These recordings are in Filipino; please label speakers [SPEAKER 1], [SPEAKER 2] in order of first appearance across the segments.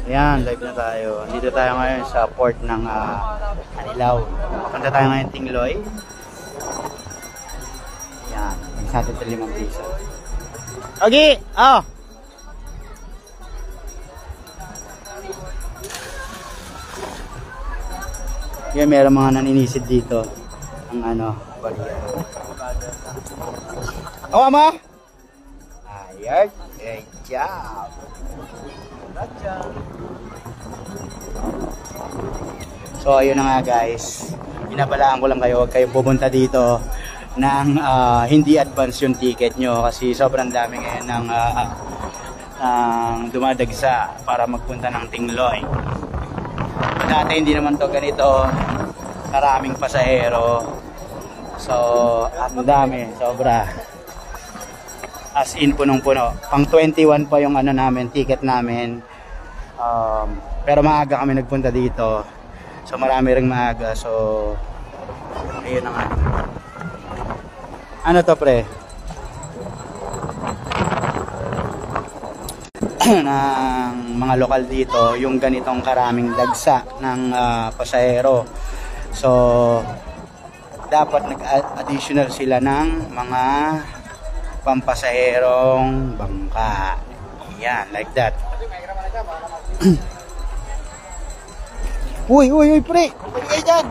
[SPEAKER 1] Ayan, live na tayo. Dito tayo ngayon sa port ng Anilao. Punta tayo ngayon Tingloy. Ayan, nagsatid sa 5 piso. Okay, oh! Yan, meron mga naninisid dito. Ang baliya. Awa mo? Ayan, great job! So ayun na nga guys, binabalaan ko lang kayo, huwag kayong pumunta dito ng hindi advance yung ticket nyo kasi sobrang dami ngayon ng dumadagsa para magpunta ng Tingloy. Dati hindi naman to ganito karaming pasahero, so ang dami, sobra, as in punong-puno. Pang 21 pa yung namin, ticket namin. Pero maaga kami nagpunta dito. So marami ring maaga. So ayun na nga. Ano to pre? Ng mga lokal dito, yung ganitong karaming dagsa ng pasahero. So dapat nag-additional sila ng mga pampasaherong bangka. Yan, like that. Uy, pre! Tabi kayo dyan!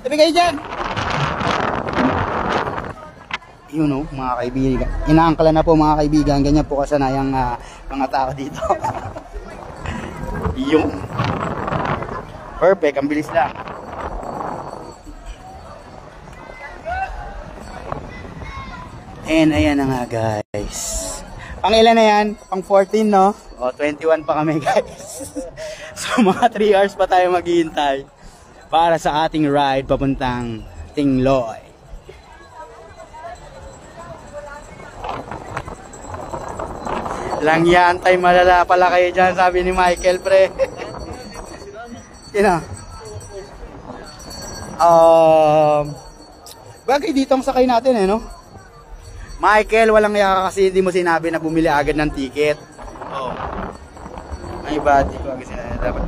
[SPEAKER 1] Tabi kayo dyan! Yun mga kaibigan. Inaangkala na po mga kaibigan. Ganyan po kasanayang mga tao dito. Yun. Perfect, ang bilis lang. And ayan na nga guys. Pang ilan na yan? Pang 14 no? O 21 pa kami guys. So mga 3 hours pa tayo maghihintay para sa ating ride papuntang Tingloy. Lang yan tayo, malala pala kayo dyan, sabi ni Michael pre. Sino? Bagay dito ang sakay natin no? Michael, walang yaka kasi hindi mo sinabi na bumili agad ng ticket. Oh. Ay ba, di ko agad sinabi. Dapat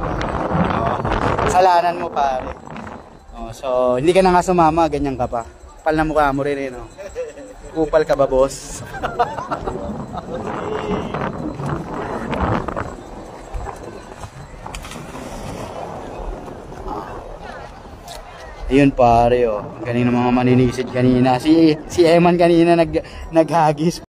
[SPEAKER 1] kasalanan mo pare. Oh, so, hindi ka na nga sumama, ganyan ka pa. Kapal na mukha mo rin no? Kupal ka ba boss? Ayun pare, kanina mga maninisid kanina. Si Eman kanina naghagis.